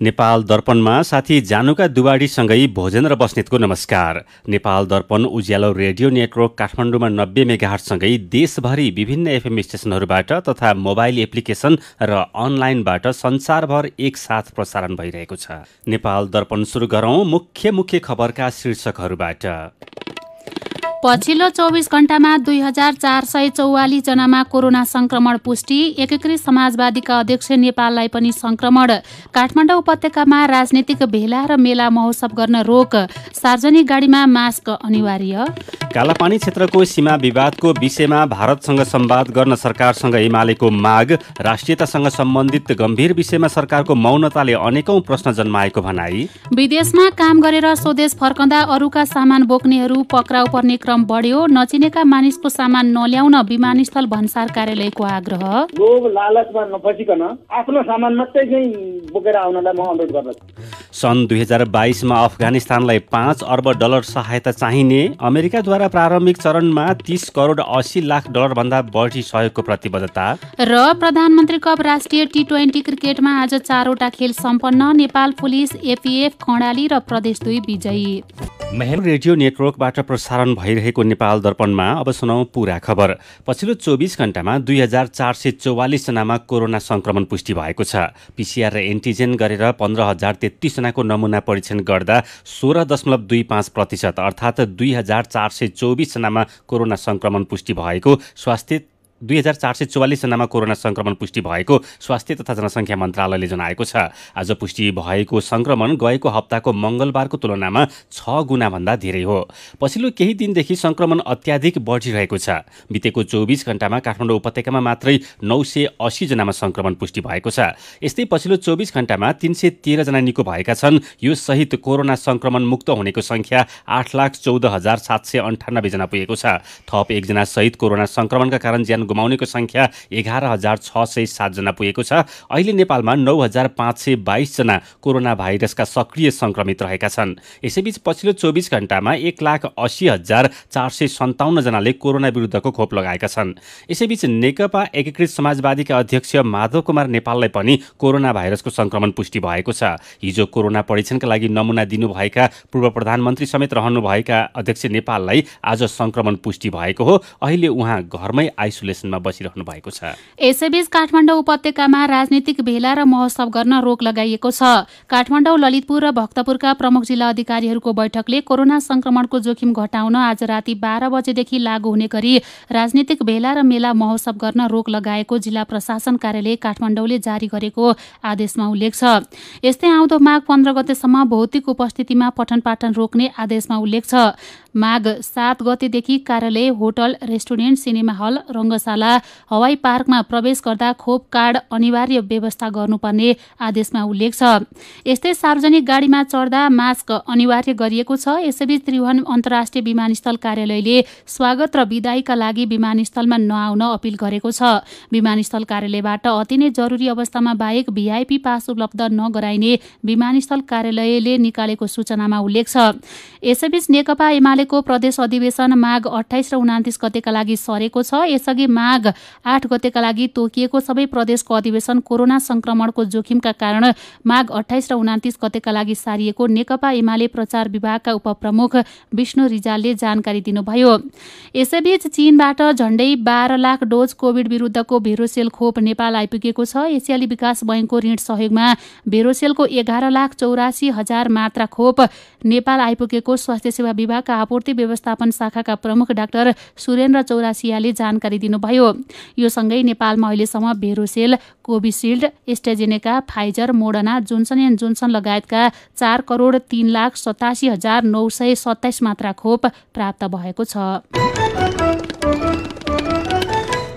नेपाल दर्पणमा साथी जानुका दुवाडीसँगै भोजेन्द्र बस्नेतको नमस्कार। नेपाल दर्पण उज्यालो रेडियो नेटवर्क काठमाडौँमा 90 मेगाहर्जसँगै देशभरि विभिन्न एफएम स्टेसनहरूबाट तथा मोबाइल एप्लिकेसन र अनलाइनबाट संसारभर एकसाथ प्रसारण भइरहेको छ। नेपाल दर्पण सुरु गरौँ मुख्य खबरका शीर्षकहरूबाट। पछिल्लो 24 घण्टामा 2444 जनामा कोरोना संक्रमण पुष्टि। एकीकृत समाजवादीका अध्यक्ष नेपाललाई पनि संक्रमण। काठमाडौँ उपत्यकामा राजनीतिक भेला र मेला महोत्सव गर्न रोक। सार्वजनिक गाडीमा मास्क अनिवार्य। कालापानी क्षेत्रको सीमा विवादको विषयमा भारतसँग संवाद गर्न सरकारसँग एमालेको माग। राष्ट्रियतासँग सम्बन्धित गम्भीर विषयमा सरकारको मौनताले अनेकौं प्रश्न जन्माएको भनाई। विदेशमा काम गरेर स्वदेश फर्कँदा अरूका सामान बोक्नेहरू पक्राउ पर्ने क्रम बढ्यो। नचिनेका मानिसको सामान नल्याउन विमानस्थल भन्सार कार्यालयको आग्रह। लोभ लालचमा नफसिकन आफ्नो सामान मात्रै चाहिँ बोकेर आउनलाई म अनुरोध गर्दछु। सन् 2022 मा अफगानिस्तानलाई $5 अर्ब सहायता चाहिने। अमेरिकाद्वारा प्रारम्भिक चरणमा 30 करोड 80 लाख डलर भन्दा बढी सहयोगको प्रतिबद्धता। र प्रधानमन्त्री कप राष्ट्रिय T20 क्रिकेटमा आज 4वटा खेल सम्पन्न। नेपाल पुलिस, एपीएफ, कर्णाली र प्रदेश 2 विजयी। रेडियो नेटवर्कबाट प्रसारण भइरहेको नेपाल दर्पणमा अब सुनौ पूरा खबर। पछिल्लो 24 घण्टामा 2444 जनामा कोरोना संक्रमण पुष्टि भएको छ। पीसीआर र एन्टिजेन गरेर 15,033 जनाको नमुना परीक्षण गर्दा 16.25% अर्थात् 2444 जनामा कोरोना संक्रमण पुष्टि भएको 2444 जनामा कोरोना संक्रमण पुष्टि भएको स्वास्थ्य तथा जनसङ्ख्या मन्त्रालयले जनाएको छ। आज पुष्टि भएको संक्रमण गएको हप्ताको मंगलबारको तुलनामा 6 गुणा भन्दा धेरै हो। पछिल्लो केही दिनदेखि संक्रमण अत्याधिक बढिरहेको छ। बितेको 24 घण्टामा काठमाडौँ उपत्यकामा मात्रै 980 जनामा संक्रमण पुष्टि भएको छ। यस्तै पछिल्लो 24 घण्टामा 313 जना निको भएका छन्। यो सहित कोरोना संक्रमण मुक्त हुनेको संख्या 8,14,798 जना पुगेको छ। थप 1 जना सहित कोरोना संक्रमणका कारण ज्यान गुमाउनेको संख्या 11,607 जना पुगेको छ। अहिले नेपालमा 9,522 जना कोरोना भाइरसका सक्रिय संक्रमित रहेका छन्। यसैबीच पछिल्लो 24 घण्टामा 1,80,457 जनाले कोरोना विरुद्धको खोप लगाएका छन्। यसैबीच नेकपा एकीकृत समाजवादीका अध्यक्ष माधव कुमार नेपाललाई पनि कोरोना भाइरसको संक्रमण पुष्टि भएको छ। हिजो कोरोना परीक्षणका लागि नमुना दिनुभएका पूर्व प्रधानमन्त्री समेत रहनुभएका अध्यक्ष नेपाललाई आज संक्रमण पुष्टि भएको हो। अहिले उहाँ घरमै आइसोलेसन बसिरहनु भएको छ। यसैबीच काठमाडौँ उपत्यकामा राजनीतिक भेला र महोत्सव गर्न रोक लगाइएको छ। काठमाडौँ, ललितपुर र भक्तपुरका प्रमुख जिल्ला अधिकारीहरूको बैठकले कोरोना संक्रमणको जोखिम घटाउन आज राति 12 बजेदेखि लागू हुने गरी राजनीतिक भेला र मेला महोत्सव गर्न रोक लगाएको जिल्ला प्रशासन कार्यालय काठमाडौँले जारी गरेको आदेशमा उल्लेख छ। यस्तै आउँदो माघ 15 गतेसम्म भौतिक उपस्थितिमा पठन पाठन रोक्ने आदेशमा उल्लेख छ। माघ 7 गतेदेखि कार्यालय, होटल, रेस्टुरेन्ट, सिनेमा हल, रङ्गशाला, हवाई पार्कमा प्रवेश गर्दा खोप कार्ड अनिवार्य व्यवस्था गर्नुपर्ने आदेशमा उल्लेख छ। यस्तै सार्वजनिक गाडीमा चढ्दा मास्क अनिवार्य गरिएको छ। यसैबीच त्रिभुवन अन्तर्राष्ट्रिय विमानस्थल कार्यालयले स्वागत र बिदाईका लागि विमानस्थलमा नआउन अपिल गरेको छ। विमानस्थल कार्यालयबाट अति नै जरुरी अवस्थामा बाहेक भिआइपी पास उपलब्ध नगराइने विमानस्थल कार्यालयले निकालेको सूचनामा उल्लेख छ। यसैबीच नेकपा एमालेको प्रदेश अधिवेशन माघ 28 र 29 गतेका लागि सरेको छ। यसअघि माघ 8 गतेका लागि तोकिएको सबै प्रदेशको अधिवेशन कोरोना संक्रमणको जोखिमका कारण माघ 28 र 29 गतेका लागि सारिएको नेकपा एमाले प्रचार विभागका उपप्रमुख विष्णु रिजालले जानकारी दिनुभयो। यसैबीच चीनबाट झण्डै 12 लाख डोज कोभिड विरुद्धको भेरोसेल खोप नेपाल आइपुगेको छ। एसियाली विकास बैंकको ऋण सहयोगमा भेरोसेलको 11,84,000 मात्रा खोप नेपाल आइपुगेको स्वास्थ्य सेवा विभागका आपूर्ति व्यवस्थापन शाखाका प्रमुख डाक्टर सुरेन्द्र चौरासियाले जानकारी दिनुभयो। यो सँगै नेपालमा अहिलेसम्म Vero Cell, Covishield, AstraZeneca, Pfizer, Moderna, Johnson and Johnson लगायतका 4,03,87,927 मात्रा खोप प्राप्त भएको छ।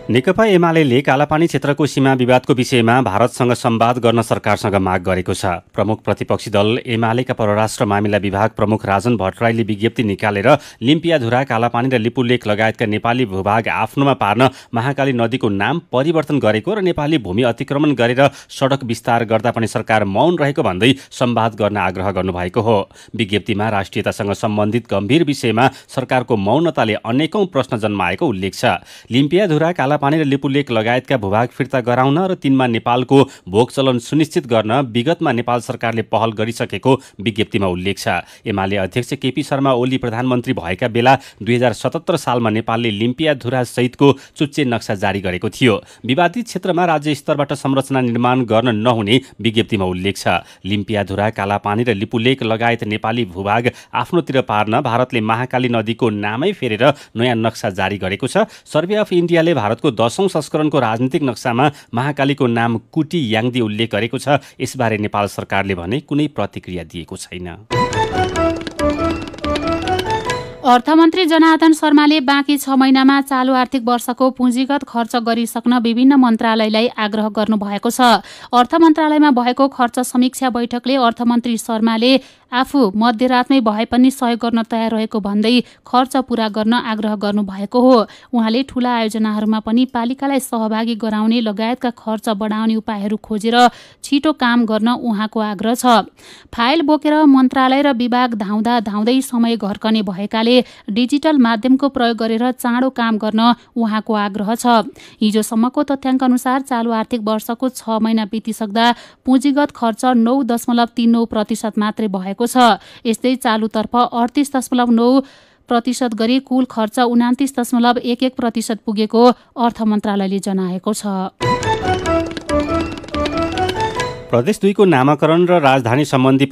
नेकपा एमालेले कालापानी क्षेत्रको सीमा विवादको विषयमा भारतसँग संवाद गर्न सरकारसँग माग गरेको छ। प्रमुख प्रतिपक्षी दल एमालेका परराष्ट्र मामिला विभाग प्रमुख राजन भट्टराईले विज्ञप्ति निकालेर लिम्पियाधुरा, कालापानी र लिपुलेक लगायतका नेपाली भूभाग आफ्नोमा पार्न महाकाली नदीको नाम परिवर्तन गरेको र नेपाली भूमि अतिक्रमण गरेर सडक विस्तार गर्दा पनि सरकार मौन रहेको भन्दै संवाद गर्न आग्रह गर्नुभएको हो। विज्ञप्तिमा राष्ट्रियतासँग सम्बन्धित गम्भीर विषयमा सरकारको मौनताले अनेकौं प्रश्न जन्माएको उल्लेख छ। लिम्पियाधुरा, कालापानी र लिपुलेक लगायतका भूभाग फिर्ता गराउन र तिनमा नेपालको भोग चलन सुनिश्चित गर्न विगतमा नेपाल सरकारले पहल गरिसकेको विज्ञप्तिमा उल्लेख छ। एमाले अध्यक्ष केपी शर्मा ओली प्रधानमन्त्री भएका बेला 2077 सालमा नेपालले लिम्पियाधुरा सहितको चुच्चे नक्सा जारी गरेको थियो। विवादित क्षेत्रमा राज्य स्तरबाट संरचना निर्माण गर्न नहुने विज्ञप्तिमा उल्लेख छ। लिम्पियाधुरा, कालापानी र लिपुलेक लगायत नेपाली भूभाग आफ्नोतिर पार्न भारतले महाकाली नदीको नामै फेरेर नयाँ नक्सा जारी गरेको छ। सर्वे अफ इन्डियाले भारतको 10औं संस्करणको राजनीतिक नक्सामा महाकालीको नाम कुटी याङदी उल्लेख गरेको छ। यसबारे नेपाल सरकारले भने कुनै प्रतिक्रिया दिएको छैन। अर्थमन्त्री जनार्दन शर्माले बाँकी 6 महिनामा चालु आर्थिक वर्षको पुँजीगत खर्च गरिसक्न विभिन्न मन्त्रालयलाई आग्रह गर्नुभएको छ। अर्थ मन्त्रालयमा भएको खर्च समीक्षा बैठकले अर्थमन्त्री शर्माले आफू मध्यरातमै भए पनि सहयोग गर्न तयार रहेको भन्दै खर्च पूरा गर्न आग्रह गर्नुभएको हो। उहाँले ठूला आयोजनाहरूमा पनि पालिकालाई सहभागी गराउने लगायतका खर्च बढाउने उपायहरू खोजेर छिटो काम गर्न उहाँको आग्रह छ। फाइल बोकेर मन्त्रालय र विभाग धाउँदै समय घर्कने भएकाले डिजिटल माध्यमको प्रयोग गरेर चाँडो काम गर्न उहाँको आग्रह छ। हिजोसम्मको तथ्याङ्क अनुसार चालु आर्थिक वर्षको 6 महिना बितिसक्दा पुँजीगत खर्च 9.39% मात्रै भएको छ। यस्तै चालुतर्फ 38.9% गरी कुल खर्च 29.11% पुगेको अर्थ मन्त्रालयले जनाएको छ। प्रदेश 2 को नामाकरण र राजधानी सम्बन्धी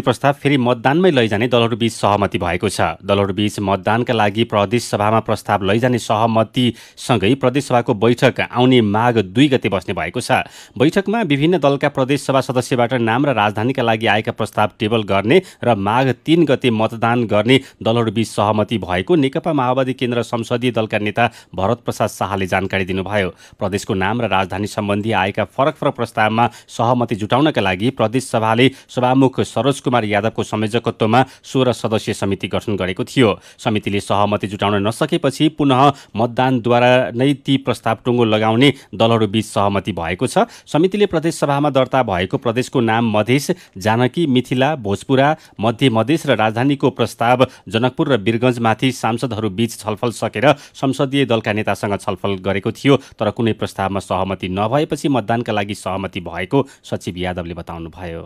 प्रस्ताव फेरि मतदानमै लैजाने दलहरूबीच सहमति भएको छ। दलहरूबीच मतदानका लागि प्रदेश सभामा प्रस्ताव लैजाने सहमतिसँगै प्रदेश सभाको बैठक आउने माघ 2 गते बस्ने भएको छ। बैठकमा विभिन्न दलका प्रदेश सभा सदस्यबाट नाम र राजधानीका लागि आएका प्रस्ताव टेबल गर्ने र माघ 3 गते मतदान गर्ने दलहरूबीच सहमति भएको नेकपा माओवादी केन्द्र संसदीय दलका नेता भरत प्रसाद शाहले जानकारी दिनुभयो। प्रदेशको नाम र राजधानी सम्बन्धी आएका फरक प्रस्तावमा सहमति जुटाउनका लागि प्रदेश सभाले सभामुख सरोज कुमार यादवको संयोजकत्वमा 16 सदस्यीय समिति गठन गरेको थियो। समितिले सहमति जुटाउन नसकेपछि पुनः मतदानद्वारा नै ती प्रस्ताव टुङ्गो लगाउने दलहरूबीच सहमति भएको छ। समितिले प्रदेश सभामा दर्ता भएको प्रदेशको नाम मधेस, जानकी, मिथिला, भोजपुरा, मध्य मधेस र राजधानीको प्रस्ताव जनकपुर र वीरगञ्जमाथि सांसदहरूबीच छलफल सकेर संसदीय दलका नेतासँग छलफल गरेको थियो। तर कुनै प्रस्तावमा सहमति नभएपछि मतदानका लागि सहमति भएको सचिव यादवले बताउनु भयो।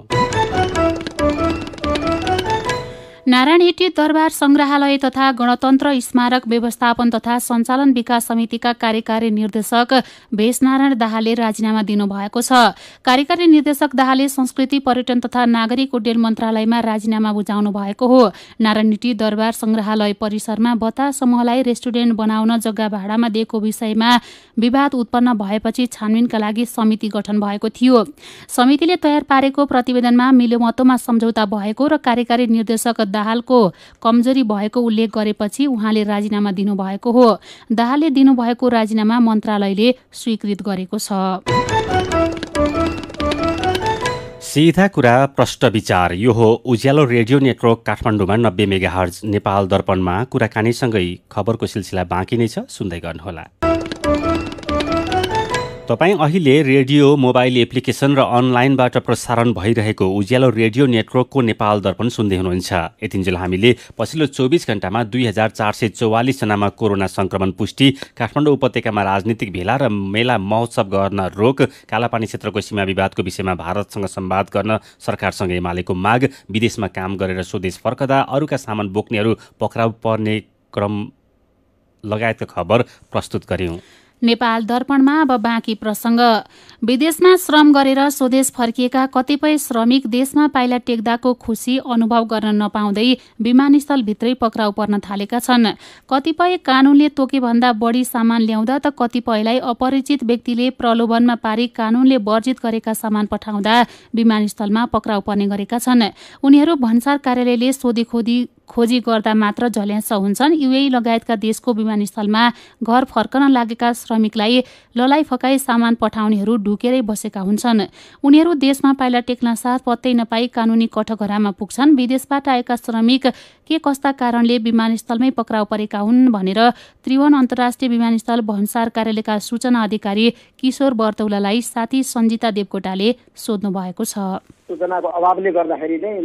नारायण हिटी दरबार संग्रहालय तथा गणतन्त्र स्मारक व्यवस्थापन तथा सञ्चालन विकास समितिका कार्यकारी निर्देशक भेषनारायण दाहालले राजीनामा दिनुभएको छ। कार्यकारी निर्देशक दाहालले संस्कृति, पर्यटन तथा नागरिक उड्डयन मन्त्रालयमा राजीनामा बुझाउनु भएको हो। नारायण हिटी दरबार संग्रहालय परिसरमा बता समूहलाई रेस्टुरेन्ट बनाउन जग्गा भाडामा दिएको विषयमा विवाद उत्पन्न भएपछि छानबिनका लागि समिति गठन भएको थियो। समितिले तयार पारेको प्रतिवेदनमा मिलोमतोमा सम्झौता भएको र कार्यकारी निर्देशक दाहालको कमजोरी भएको उल्लेख गरेपछि उहाँले राजीनामा दिनुभएको हो। दाहालले दिनुभएको राजीनामा मन्त्रालयले स्वीकृत गरेको छ। सीधा कुरा प्रष्ट विचार। यो हो उज्यालो रेडियो नेटवर्क काठमाडौँमा 90 मेगाहर्ज नेपाल दर्पणमा कुराकानीसँगै खबरको सिलसिला बाँकी नै छ, सुन्दै गर्नुहोला। तपाईँ अहिले रेडियो, मोबाइल एप्लिकेसन र अनलाइनबाट प्रसारण भइरहेको उज्यालो रेडियो नेटवर्कको नेपाल दर्पण सुन्दै हुनुहुन्छ। यतिन्जेल हामीले पछिल्लो 24 घण्टामा 2444 जनामा कोरोना संक्रमण पुष्टि, काठमाडौँ उपत्यकामा राजनीतिक भेला र मेला महोत्सव गर्न रोक, कालापानी क्षेत्रको सीमा विवादको विषयमा भारतसँग संवाद गर्न सरकारसँग एमालेको माग, विदेशमा काम गरेर स्वदेश फर्कदा अरूका सामान बोक्नेहरू पक्राउ पर्ने क्रम लगायतका खबर प्रस्तुत गर्यौं। नेपाल दर्पणमा अब बाँकी प्रसङ्ग। विदेशमा श्रम गरेर स्वदेश फर्किएका कतिपय श्रमिक देशमा पाइला टेक्दाको खुसी अनुभव गर्न नपाउँदै विमानस्थलभित्रै पक्राउ पर्न थालेका छन्। कतिपय कानूनले तोकेभन्दा बढी सामान ल्याउँदा त कतिपयलाई अपरिचित व्यक्तिले प्रलोभनमा पारी कानूनले वर्जित गरेका सामान पठाउँदा विमानस्थलमा पक्राउ पर्ने गरेका छन्। उनीहरू भन्सार कार्यालयले खोजी गर्दा मात्र झल्यास हुन्छन्। युएई लगायतका देशको विमानस्थलमा घर फर्कन लागेका श्रमिकलाई ललाई फकाई सामान पठाउनेहरू ढुकेरै बसेका हुन्छन्। उनीहरू देशमा पाइला टेक्न साथ पत्तै नपाई कानूनी कठघरामा पुग्छन्। विदेशबाट आएका श्रमिक के कस्ता कारणले विमानस्थलमै पक्राउ परेका हुन् भनेर त्रिभुवन अन्तर्राष्ट्रिय विमानस्थल भन्सार कार्यालयका सूचना अधिकारी किशोर बर्तौलालाई साथी सञ्जिता देवकोटाले सोध्नु भएको छ। सूचनाको अभावले गर्दाखेरि चाहिँ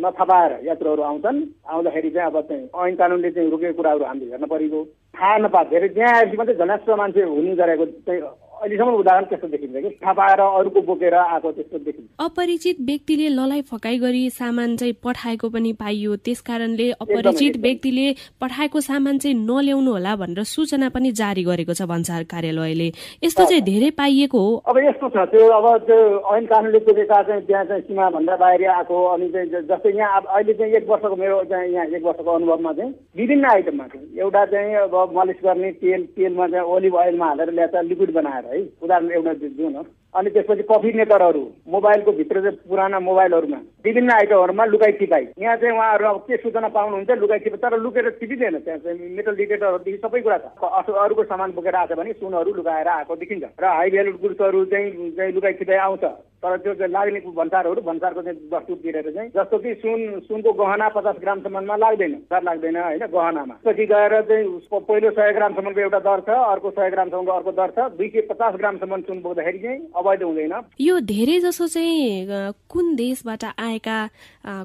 नथपाएर यात्रुहरू आउँदाखेरि चाहिँ अब चाहिँ ऐन कानुनले चाहिँ रोकेको कुराहरू हामीले हेर्न परेको थाहा नपाएर त्यहाँ आएपछि मात्रै झनास्रो मान्छे हुने गरेको चाहिँ अहिलेसम्म उदाहरण त्यस्तो देखिन्छ कि थाहा पाएर अरूको बोकेर आएको त्यस्तो देखिन्छ। अपरिचित व्यक्तिले ललाइ फकाइ गरी सामान चाहिँ पठाएको पनि पाइयो, त्यसकारणले अपरिचित व्यक्तिले पठाएको सामान चाहिँ नल्याउनु होला भनेर सूचना पनि जारी गरेको छ भन्सार कार्यालयले। यस्तो चाहिँ धेरै पाइएको हो। अब यस्तो छ त्यो अब त्यो ऐन कानुनले तोकेका चाहिँ त्यहाँ चाहिँ सीमा भन्दा बाहिर आएको अनि चाहिँ जस्तै यहाँ अहिले चाहिँ 1 वर्षको मेरो चाहिँ यहाँ 1 वर्षको अनुभवमा चाहिँ विभिन्न आइटममा चाहिँ एउटा चाहिँ अब मालिस गर्ने तेलमा चाहिँ ओलिभ ओइलमा हालेर ल्याएर लिक्विड बनाएर है उदाहरण एउटा दिउँ न। अनि त्यसपछि कफी मेकरहरू मोबाइलको भित्र चाहिँ पुराना मोबाइलहरूमा विभिन्न आइटमहरूमा लुकाइ छिपाई यहाँ चाहिँ उहाँहरू अब के सूचना पाउनुहुन्छ लुकाइ छिपाई तर लुकेर छिपिँदैन। त्यहाँ चाहिँ मेटल डिटेक्टरहरूदेखि सबै कुरा छ। अरूको सामान बोकेर आएको भने सुनहरू लुकाएर आएको देखिन्छ र हाई भ्यालु गुड्सहरू चाहिँ लुकाइ छिपाई आउँछ तर त्यो चाहिँ लाग्ने भन्सारको चाहिँ वस्तु तिरेर चाहिँ जस्तो कि सुनको गहना 50 ग्रामसम्ममा लाग्दैन होइन गहनामा पछि गएर चाहिँ उसको पहिलो 100 ग्रामसम्मको एउटा दर छ अर्को 100 ग्रामसम्मको अर्को दर छ 250 ग्रामसम्म सुन बोक्दाखेरि चाहिँ अवैध हुँदैन। यो धेरै जसो चाहिँ कुन देशबाट आएका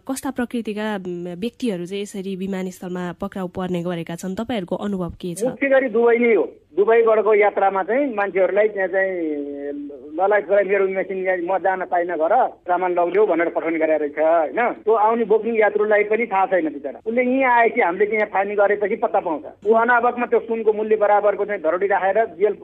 कस्ता प्रकृतिका व्यक्तिहरू चाहिँ यसरी विमानस्थलमा पक्राउ पर्ने गरेका छन् तपाईहरूको अनुभव के छ? मुख्य गरी दुबई नै हो। दुबईबाटको यात्रामा चाहिँ मान्छेहरूलाई त्यहाँ चाहिँ ललाइ मेरो मेसिन म जान पाइन घर सामान लग्यो भनेर पठाउने गरेर रहेछ होइन। त्यो आउने बोक्ने यात्रुलाई पनि थाहा छैन बिचरा उसले यहाँ आएपछि हामीले चाहिँ यहाँ फाइनी गरेपछि पत्ता पाउँछ। ऊ अनावकमा त्यो सुनको मूल्य बराबरको चाहिँ धरोडी राखेर जेल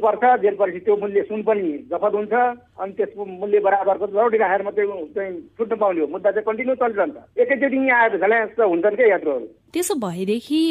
पर्छ। जेल परेपछि त्यो मूल्य सुन पनि जफत हुन्छ अनि त्यसको मूल्य बराबरको धरोडी राखेर मात्रै चाहिँ छुट्न पाउने हो। मुद्दा चाहिँ कन्टिन्यू चलिरहन्छ। एकैचोटि यहाँ आएर झल्यास हुन्छन् क्या यात्रुहरू। त्यसो भएदेखि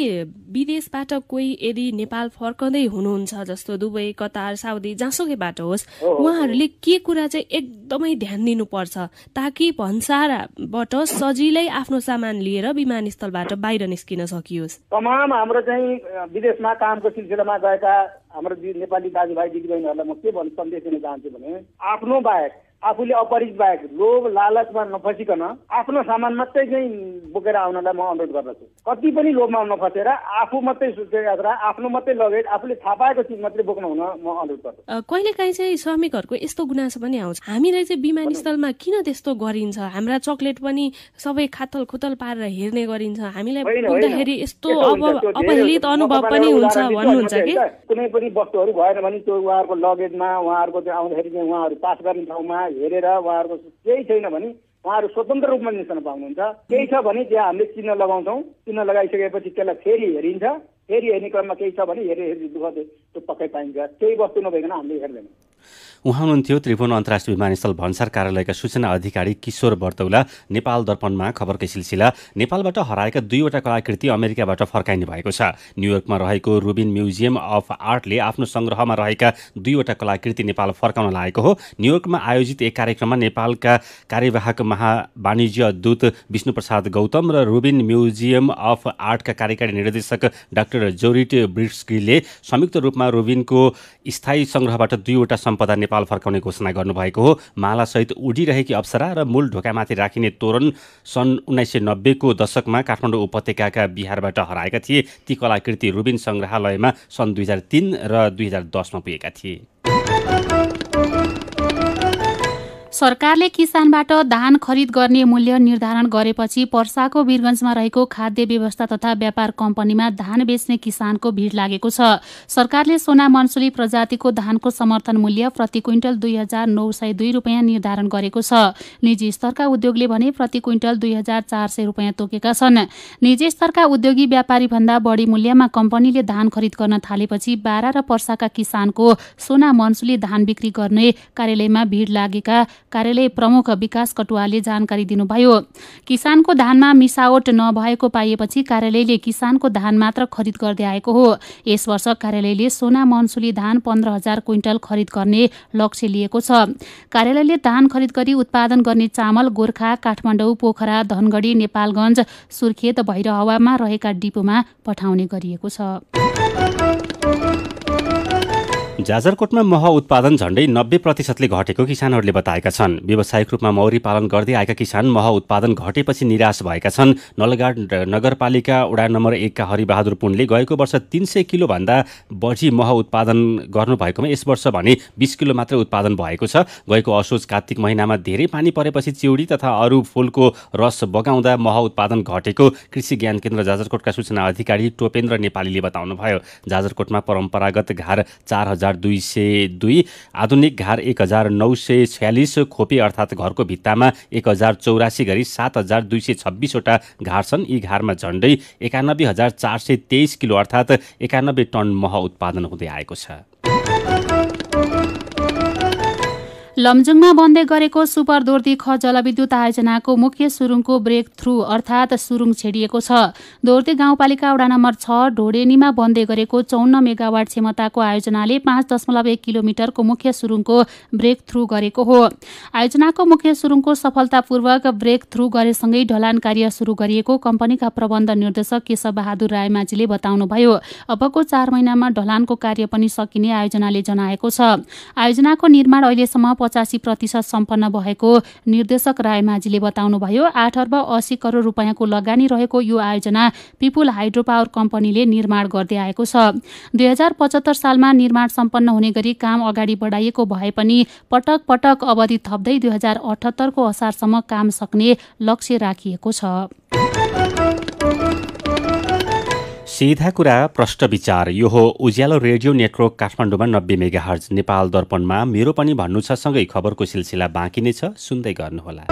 विदेशबाट कोही यदि नेपाल फर्कँदै हुनुहुन्छ जस्तो दुबई कतार साउदी जहाँसुकैबाट होस् उहाँहरूले के कुरा चाहिँ एकदमै ध्यान दिनुपर्छ ताकि भन्सारबाट सजिलै आफ्नो सामान लिएर विमानस्थलबाट बाहिर निस्किन सकियोस्? तमाम हाम्रो चाहिँ विदेशमा कामको सिलसिलामा गएका हाम्रो नेपाली दाजुभाइ दिदीबहिनीहरूलाई म के भन्नु सन्देश दिन चाहन्छु भने आफ्नो बाहेक आफूले अपरिचित बाहेक लोभ लालचमा नफसिकन आफ्नो सामान मात्रै चाहिँ बोकेर आउनलाई म अनुरोध गर्दछु। कति पनि लोभमा नफसेर आफू मात्रै यात्रा आफ्नो मात्रै लगेज आफूले थाहा पाएको चिज मात्रै बोक्न हुन म अनुरोध गर्छु। कहिलेकाहीँ चाहिँ श्रमिकहरूको यस्तो गुनासो पनि आउँछ हामीलाई चाहिँ विमानस्थलमा किन त्यस्तो गरिन्छ हाम्रा चक्लेट पनि सबै खातल खुतल पारेर हेर्ने गरिन्छ हामीलाई पुग्दाखेरि यस्तो अपहेलित अनुभव पनि हुन्छ भन्नुहुन्छ कि? कुनै पनि वस्तुहरू भएन भने त्यो उहाँहरूको लगेजमा उहाँहरूको चाहिँ आउँदाखेरि चाहिँ उहाँहरू पास गर्ने ठाउँमा हेरेर उहाँहरूको केही छैन भने उहाँहरू स्वतन्त्र रूपमा निस्कन पाउनुहुन्छ। केही छ भने त्यहाँ हामीले चिन्ह लगाउँछौँ। चिन्ह लगाइसकेपछि त्यसलाई फेरि हेरिन्छ। फेरि हेर्ने क्रममा केही छ भने हेरी दुःख त्यो पक्कै पाइन्छ। केही वस्तु नभइकन हामीले हेर्दैन। उहाँ हुनुहुन्थ्यो त्रिभुवन अन्तर्राष्ट्रिय विमानस्थल भन्सार कार्यालयका सूचना अधिकारी किशोर बर्तौला। नेपाल दर्पणमा खबरकै सिलसिला। नेपालबाट हराएका 2वटा कलाकृति अमेरिकाबाट फर्काइने भएको छ। न्युयोर्कमा रहेको रुबिन म्युजियम अफ आर्टले आफ्नो सङ्ग्रहमा रहेका 2वटा कलाकृति नेपाल फर्काउन लागेको हो। न्युयोर्कमा आयोजित एक कार्यक्रममा नेपालका कार्यवाहक महावाणिज्य दूत विष्णुप्रसाद गौतम र रुबिन म्युजियम अफ आर्टका कार्यकारी निर्देशक डाक्टर जोरिट ब्रिस्कीले संयुक्त रूपमा रुबिनको स्थायी सङ्ग्रहबाट 2वटा सम्पदा नेपाल फर्काउने घोषणा गर्नुभएको हो। मालासहित उडिरहेकी अप्सरा र मूल ढोकामाथि राखिने तोरण सन् 1990 को दशकमा काठमाडौँ उपत्यकाका बिहारबाट हराएका थिए। ती कलाकृति रुबिन सङ्ग्रहालयमा सन् 2003 र 2010मा पुगेका थिए। सरकारले किसानबाट धान खरिद गर्ने मूल्य निर्धारण गरेपछि पर्साको वीरगञ्जमा रहेको खाद्य व्यवस्था तथा व्यापार कम्पनीमा धान बेच्ने किसानको भिड लागेको छ। सरकारले सोना मनसुली प्रजातिको धानको समर्थन मूल्य प्रति क्विन्टल 2,902 रुपियाँ निर्धारण गरेको छ। निजी स्तरका उद्योगले भने प्रति क्विन्टल 2,400 रुपियाँ तोकेका छन्। निजी स्तरका उद्योगी व्यापारी भन्दा बढी मूल्यमा कम्पनीले धान खरिद गर्न थालेपछि बारा र पर्साका किसानको सोना मनसुली धान बिक्री गर्ने कार्यालयमा भिड लागेका कार्यालय प्रमुख विकास कटुवालले जानकारी दिनुभयो। किसानको धानमा मिसावट नभएको पाइएपछि कार्यालयले किसानको धान मात्र खरिद गर्दै आएको हो। यस वर्ष कार्यालयले सोना मनसुली धान 15,000 क्विन्टल खरिद गर्ने लक्ष्य लिएको छ। कार्यालयले धान खरिद गरी उत्पादन गर्ने चामल गोर्खा, काठमाडौँ, पोखरा, धनगढी, नेपालगञ्ज, सुर्खेत, भैरहवामा रहेका डिपोमा पठाउने गरिएको छ। जाजरकोटमा मह उत्पादन झण्डै 90% घटेको किसानहरूले बताएका छन्। व्यावसायिक रूपमा मौरी पालन गर्दै आएका किसान मह उत्पादन घटेपछि निराश भएका छन्। नलगाड नगरपालिका वडा नम्बर 1 का हरिबहादुर पुनले गएको वर्ष 300 किलो भन्दा बढी मह उत्पादन गर्नुभएकोमा यस वर्ष भने 20 किलो मात्रै उत्पादन भएको छ। गएको असोज कार्तिक महिनामा धेरै पानी परेपछि चिउडी तथा अरू फूलको रस बगाउँदा मह उत्पादन घटेको कृषि ज्ञान केन्द्र जाजरकोटका सूचना अधिकारी टोपेन्द्र नेपालीले बताउनुभयो। जाजरकोटमा परम्परागत घार 4202, आधुनिक घार 1946, खोपी अर्थात् घरको भित्तामा 1084 गरी 7226 वटा घार छन्। यी घारमा झण्डै 91423 किलो अर्थात् 91 टन मह उत्पादन हुँदै आएको छ। लमजुङमा बन्दै गरेको सुपर दोर्दी ख जलविद्युत आयोजनाको मुख्य सुरुङको ब्रेक थ्रू अर्थात् सुरुङ छेडिएको छ। दोर्दी गाउँपालिका वडा नम्बर 6 ढोडेनीमा बन्दै गरेको 54 मेगावाट क्षमताको आयोजनाले 5.1 किलोमिटरको मुख्य सुरुङको ब्रेक थ्रू गरेको हो। आयोजनाको मुख्य सुरुङको सफलतापूर्वक ब्रेक थ्रू गरेसँगै ढलान कार्य सुरु गरिएको कम्पनीका प्रबन्ध निर्देशक केशव बहादुर रायमाझीले बताउनुभयो। अबको 4 महिनामा ढलानको कार्य पनि सकिने आयोजनाले जनाएको छ। आयोजनाको निर्माण अहिलेसम्म 85% सम्पन्न भएको निर्देशक रायमाझीले बताउनुभयो। 8 अर्ब 80 करोड रुपियाँको लगानी रहेको यो आयोजना पिपुल हाइड्रो पावर कम्पनीले निर्माण गर्दै आएको छ। 2075 सालमा निर्माण सम्पन्न हुने गरी काम अगाडि बढाइएको भए पनि पटक पटक अवधि थप्दै 2078 को असारसम्म काम सक्ने लक्ष्य राखिएको छ। सीधा कुरा प्रश्न विचार। यो हो उज्यालो रेडियो नेटवर्क काठमाडौँमा 90 मेगाहर्ज। नेपाल दर्पणमा मेरो पनि भन्नु छ सँगै खबरको सिलसिला बाँकी नै छ, सुन्दै गर्नुहोला।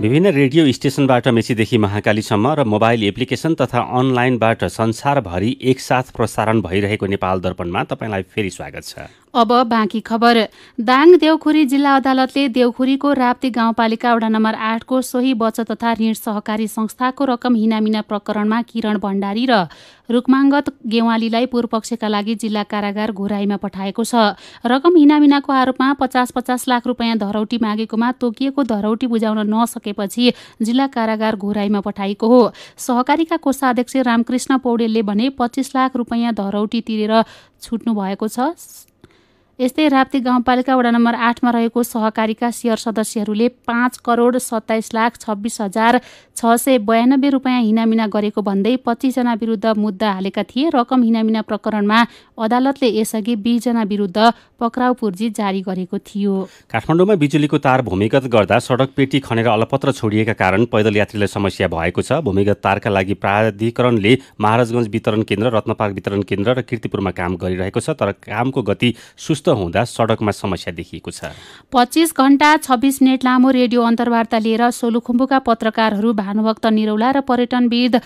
विभिन्न रेडियो स्टेशनबाट मेचीदेखि महाकालीसम्म र मोबाइल एप्लिकेसन तथा अनलाइनबाट संसारभरि एकसाथ प्रसारण भइरहेको नेपाल दर्पणमा तपाईँलाई फेरि स्वागत छ। अब बाँकी खबर। दाङ देउखुरी जिल्ला अदालतले देउखुरीको राप्ती गाउँपालिका वडा नम्बर 8 को सोही बचत तथा ऋण सहकारी संस्थाको रकम हिनामिना प्रकरणमा किरण भण्डारी र रुकमाङ्गत गेवालीलाई पूर्वपक्षका लागि जिल्ला कारागार घोराईमा पठाएको छ। रकम हिनामिनाको आरोपमा 50-50 लाख रुपियाँ धरौटी मागेकोमा तोकिएको धरौटी बुझाउन नसकेपछि जिल्ला कारागार घोराईमा पठाइएको हो। सहकारीका कोषाध्यक्ष रामकृष्ण पौडेलले भने 25 लाख रुपियाँ धरौटी तिरेर छुट्नु भएको छ। यस्तै राप्ती गाउँपालिका वडा नम्बर 8 मा रहेको सहकारीका शेयर सदस्यहरूले 5,27,26,692 रुपियाँ हिनामिना गरेको भन्दै 25 जना विरुद्ध मुद्दा हालेका थिए। रकम हिनामिना प्रकरणमा अदालतले यसअघि 20 जना विरुद्ध पक्राउ पूर्जी जारी गरेको थियो। काठमाडौँमा बिजुलीको तार भूमिगत गर्दा सडक पेटी खनेर अलपत्र छोडिएका कारण पैदल यात्रीलाई समस्या भएको छ। भूमिगत तारका लागि प्राधिकरणले महाराजगञ्ज वितरण केन्द्र, रत्नपार्क वितरण केन्द्र र कीर्तिपुरमा काम गरिरहेको छ, तर कामको गति सुस्त हुँदा सडकमा समस्या देखिएको छ। 25 घण्टा 26 मिनट लामो रेडियो अन्तर्वार्ता लिएर सोलुखुम्बुका पत्रकारहरू भानुभक्त निरौला र पर्यटनविद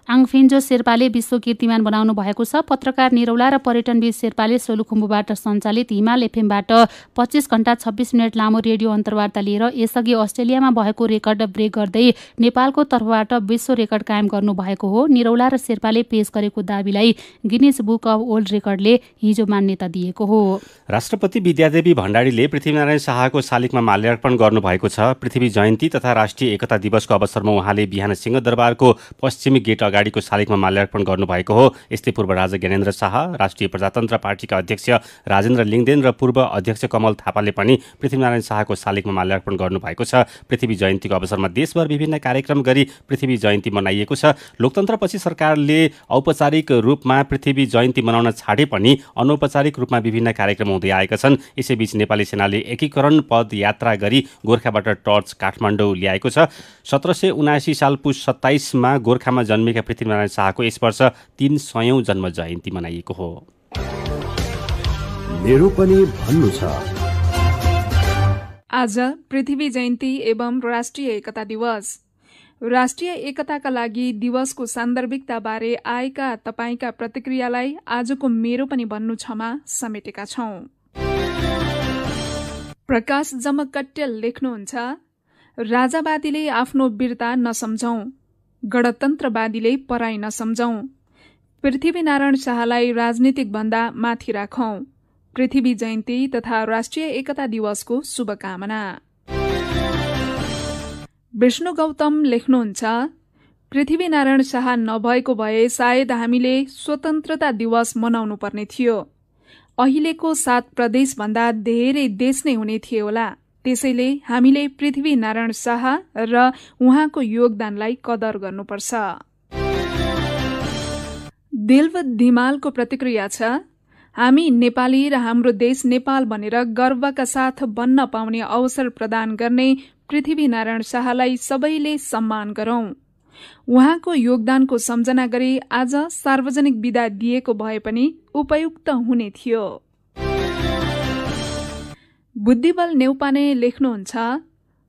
आङफिन्जो शेर्पाले विश्व कीर्तिमान बनाउनु भएको छ। पत्रकार निरौला र पर्यटनविद शेर्पाले सोलुखुम्बुबाट सञ्चालित हिमाल एफएमबाट 25 घण्टा 26 मिनट लामो रेडियो अन्तर्वार्ता लिएर यसअघि अस्ट्रेलियामा भएको रेकर्ड ब्रेक गर्दै नेपालको तर्फबाट विश्व रेकर्ड कायम गर्नु भएको हो। निरौला र शेर्पाले पेश गरेको दाबीलाई गिनिज बुक अफ वर्ल्ड रेकर्डले हिजो मान्यता दिएको हो। राष्ट्रपति विद्यादेवी भण्डारीले पृथ्वीनारायण शाहको शालिगमा माल्यार्पण गर्नुभएको छ। पृथ्वी जयन्ती तथा राष्ट्रिय एकता दिवसको अवसरमा उहाँले बिहान सिंहदरबारको पश्चिमी गेट अगाडिको शालिगमा माल्यार्पण गर्नुभएको हो। यस्तै पूर्व राजा ज्ञानेन्द्र शाह, राष्ट्रिय प्रजातन्त्र पार्टीका अध्यक्ष राजेन्द्र लिङदेन र पूर्व अध्यक्ष कमल थापाले पनि पृथ्वीनारायण शाहको शालिगमा माल्यार्पण गर्नुभएको छ। पृथ्वी जयन्तीको अवसरमा देशभर विभिन्न कार्यक्रम गरी पृथ्वी जयन्ती मनाइएको छ। लोकतन्त्रपछि सरकारले औपचारिक रूपमा पृथ्वी जयन्ती मनाउन छाडे पनि अनौपचारिक रूपमा विभिन्न कार्यक्रम हुँदै आएका छन्। यसैबीच नेपाली सेनाले एकीकरण पद यात्रा गरी गोर्खाबाट टर्च काठमाडौँ ल्याएको छ। 1779 साल पुस 27 मा गोर्खामा जन्मेका पृथ्वीनारायण शाहको यस वर्ष 300औं जन्म जयन्ती मनाइएको हो। मेरो पनि भन्नु छ। आज पृथ्वी जयन्ती एवं राष्ट्रिय एकता दिवस। राष्ट्रिय एकताका लागि दिवसको सान्दर्भिकता बारे आएका तपाईका प्रतिक्रियालाई आजको मेरो पनि भन्नु छमा समेटेका छौं। प्रकाश जमकट्यल लेख्नुहुन्छ, राजावादीले आफ्नो वीरता नसम्झौं, गणतन्त्रवादीले पराई नसम्झौं। पृथ्वीनारायण शाहलाई राजनीतिक भन्दा माथि राखौं। पृथ्वी जयन्ती तथा राष्ट्रिय एकता दिवसको शुभकामना। विष्णु गौतम लेख्नुहुन्छ, पृथ्वीनारायण शाह नभएको भए सायद हामीले स्वतन्त्रता दिवस मनाउनु पर्ने थियो। अहिलेको 7 प्रदेशभन्दा धेरै देश नै हुने थियो होला। त्यसैले हामीले पृथ्वीनारायण शाह र उहाँको योगदानलाई कदर गर्नुपर्छ। दिल्व धिमालको प्रतिक्रिया छ, हामी नेपाली र हाम्रो देश नेपाल भनेर गर्वका साथ बन्न पाउने अवसर प्रदान गर्ने पृथ्वीनारायण शाहलाई सबैले सम्मान गरौं। उहाँको योगदानको सम्झना गरी आज सार्वजनिक बिदा दिएको भए पनि उपयुक्त हुने थियो। बुद्धिबल नेउपाने लेख्नुहुन्छ,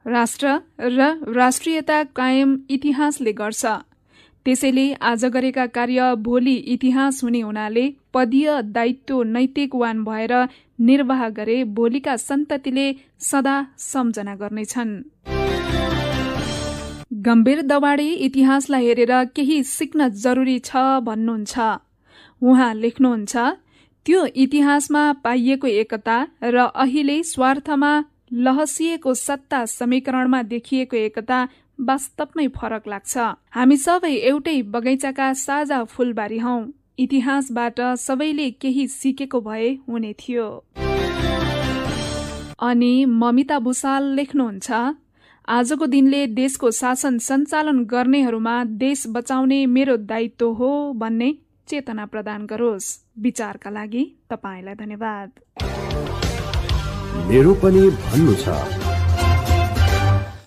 राष्ट्र र राष्ट्रियता कायम इतिहासले गर्छ। त्यसैले आज गरेका कार्य भोलि इतिहास हुने हुनाले पदीय दायित्व नैतिकवान भएर निर्वाह गरे भोलिका सन्ततिले सदा सम्झना गर्नेछन्। गम्भीर दवाडी इतिहासलाई हेरेर केही सिक्न जरुरी छ भन्नुहुन्छ। उहाँ लेख्नुहुन्छ, त्यो इतिहासमा पाइएको एकता र अहिले स्वार्थमा लहसिएको सत्ता समीकरणमा देखिएको एकता वास्तवमै फरक लाग्छ। हामी सबै एउटै बगैँचाका साझा फूलबारी हौं। इतिहासबाट सबैले केही सिकेको भए हुने थियो। अनि ममिता भुसाल लेख्नुहुन्छ, आजको दिनले देशको शासन सञ्चालन गर्नेहरूमा देश बचाउने मेरो दायित्व हो भन्ने चेतना प्रदान गरोस्। विचारका लागि तपाईलाई धन्यवाद। मेरो पनि भन्नु छ।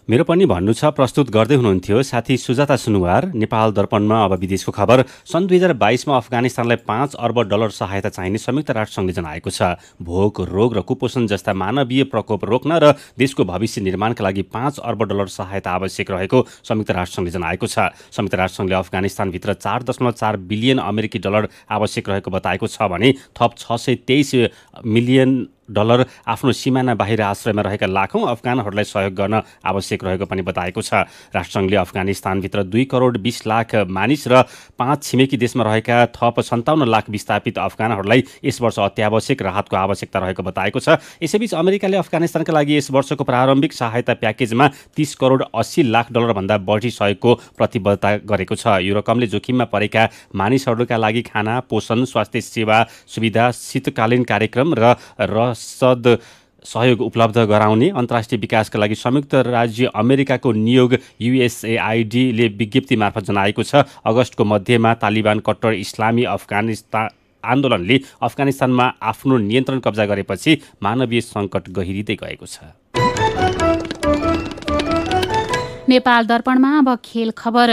मेरो पनि भन्नु छ प्रस्तुत गर्दै हुनुहुन्थ्यो साथी सुजाता सुनुवार। नेपाल दर्पणमा अब विदेशको खबर। सन् 2022 मा अफगानिस्तानलाई 5 अर्ब डलर सहायता चाहिने संयुक्त राष्ट्रसङ्घले जनाएको छ। भोक, रोग र कुपोषण जस्ता मानवीय प्रकोप रोक्न र देशको भविष्य निर्माणका लागि 5 अर्ब डलर सहायता आवश्यक रहेको संयुक्त राष्ट्रसङ्घले जनाएको छ। संयुक्त राष्ट्रसङ्घले अफगानिस्तानभित्र 4.4 बिलियन अमेरिकी डलर आवश्यक रहेको बताएको छ भने थप 623 मिलियन डलर आफ्नो सिमाना बाहिर आश्रयमा रहेका लाखौं अफगानहरूलाई सहयोग गर्न आवश्यक रहेको पनि बताएको छ। राष्ट्रसङ्घले अफगानिस्तानभित्र 2 करोड 20 लाख मानिस र 5 छिमेकी देशमा रहेका थप 57 लाख विस्थापित अफगानहरूलाई यस वर्ष अत्यावश्यक राहतको आवश्यकता रहेको बताएको छ। यसैबीच अमेरिकाले अफगानिस्तानका लागि यस वर्षको प्रारम्भिक सहायता प्याकेजमा 30 करोड 80 लाख डलरभन्दा बढी सहयोगको प्रतिबद्धता गरेको छ। यो रकमले जोखिममा परेका मानिसहरूका लागि खाना, पोषण, स्वास्थ्य सेवा सुविधा, शीतकालीन कार्यक्रम र सद सहयोग उपलब्ध गराउने अन्तर्राष्ट्रिय विकासका लागि संयुक्त राज्य अमेरिकाको नियोग USAID ले विज्ञप्ति मार्फत जनाएको छ। अगस्तको मध्यमा तालिबान कट्टर इस्लामी अफगानिस्तान आन्दोलनले अफगानिस्तानमा आफ्नो नियन्त्रण कब्जा गरेपछि मानवीय सङ्कट गहिरिँदै गएको छ। नेपाल दर्पणमा अब खेल खबर।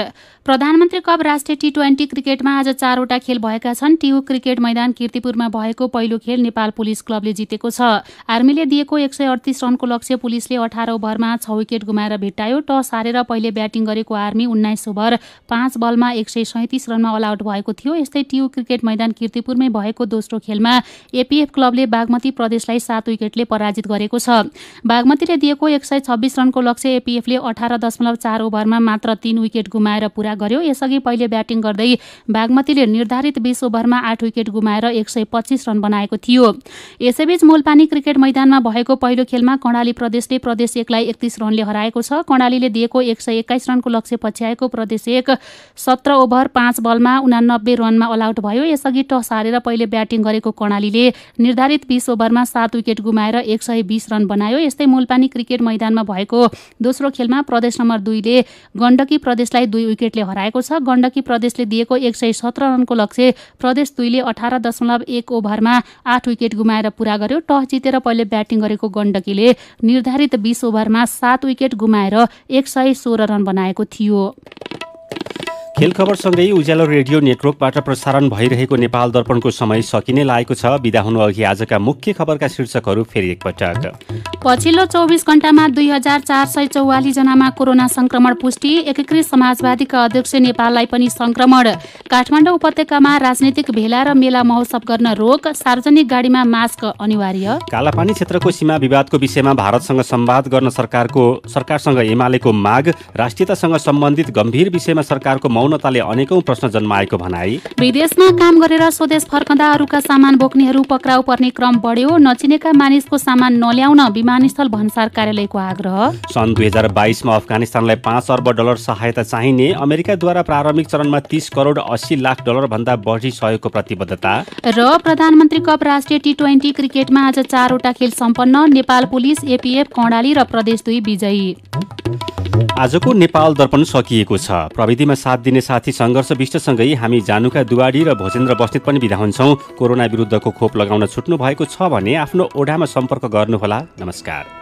प्रधानमन्त्री कप राष्ट्रिय T20 क्रिकेटमा आज 4वटा खेल भएका छन्। टियु क्रिकेट मैदान कीर्तिपुरमा भएको पहिलो खेल नेपाल पुलिस क्लबले जितेको छ। आर्मीले दिएको 138 रनको लक्ष्य पुलिसले 18 ओभरमा 6 विकेट गुमाएर भेट्टायो। टस हारेर पहिले ब्याटिङ गरेको आर्मी 19 ओभर 5 बलमा 137 रनमा अल आउट भएको थियो। यस्तै टियु क्रिकेट मैदान कीर्तिपुरमै भएको दोस्रो खेलमा एपीएफ क्लबले बागमती प्रदेशलाई 7 विकेटले पराजित गरेको छ। बागमतीले दिएको 126 रनको लक्ष्य एपीएफले 18.4 ओभरमा मात्र 3 विकेट गुमाएर पूरा गर्यो। यसअघि पहिले ब्याटिङ गर्दै बागमतीले निर्धारित 20 ओभरमा 8 विकेट गुमाएर 125 रन बनाएको थियो। यसैबीच मूलपानी क्रिकेट मैदानमा भएको पहिलो खेलमा कर्णाली प्रदेशले प्रदेश 1 लाई 31 रनले हराएको छ। कर्णालीले दिएको 121 रनको लक्ष्य पछ्याएको प्रदेश 1 17 ओभर 5 बलमा 89 रनमा अल आउट भयो। यसअघि टस हारेर पहिले ब्याटिङ गरेको कर्णालीले निर्धारित 20 ओभरमा 7 विकेट गुमाएर 120 रन बनायो। यस्तै मूलपानी क्रिकेट मैदानमा भएको दोस्रो खेलमा प्रदेश नम्बर 2 ले गण्डकी प्रदेशलाई 2 विकेटले हराएको छ। गण्डकी प्रदेशले दिएको 117 रनको लक्ष्य प्रदेश 2 ले 18.1 ओभरमा 8 विकेट गुमाएर पूरा गर्यो। टस जितेर पहिले ब्याटिङ गरेको गण्डकीले निर्धारित 20 ओभरमा 7 विकेट गुमाएर 116 रन बनाएको थियो। खेल खबरसँगै उज्यालो रेडियो नेटवर्कबाट प्रसारण भइरहेको नेपाल दर्पणको समय सकिने लागेको छ। बिदा हुनु अघि आजका मुख्य खबरका शीर्षकहरू फेरि एकपटक। पछिल्लो 24 घण्टामा 2444 जनामा कोरोना संक्रमण पुष्टि। एकीकृत समाजवादीका अध्यक्ष नेपाललाई पनि संक्रमण। काठमाडौँ उपत्यकामा राजनीतिक भेला र मेला महोत्सव गर्न रोक। सार्वजनिक गाडीमा मास्क अनिवार्य। कालापानी क्षेत्रको सीमा विवादको विषयमा भारतसँग संवाद गर्न सरकारसँग एमालेको माग। राष्ट्रियतासँग सम्बन्धित गम्भीर विषयमा सरकारको मौन यौनताले अनेकौं प्रश्न जन्माएको भनाई। विदेशमा काम गरेर स्वदेश फर्कँदा अरूका सामान बोक्नेहरू पक्राउ पर्ने क्रम बढ्यो। नचिनेका मानिसको सामान नल्याउन विमानस्थल भन्सार कार्यालयको आग्रह। सन् 2022 मा अफगानिस्तानलाई 5 अर्ब डलर सहायता चाहिने अमेरिकाद्वारा प्रारम्भिक चरणमा 30 करोड 80 लाख डलर भन्दा बढी सहयोगको प्रतिबद्धता। र प्रधानमन्त्री कप राष्ट्रिय T20 क्रिकेटमा आज 4वटा खेल सम्पन्न। नेपाल पुलिस, एपीएफ, कर्णाली र प्रदेश 2 विजयी। आजको नेपाल दर्पण सकिएको छ। प्रविधिमा साथ दिने साथी सङ्घर्ष विष्टसँगै हामी जानुका दुवाडी र भोजेन्द्र बस्नेत पनि बिदा हुन्छौँ। कोरोना विरुद्धको खोप लगाउन छुट्नु भएको छ भने आफ्नो ओढामा सम्पर्क गर्नुहोला। नमस्कार।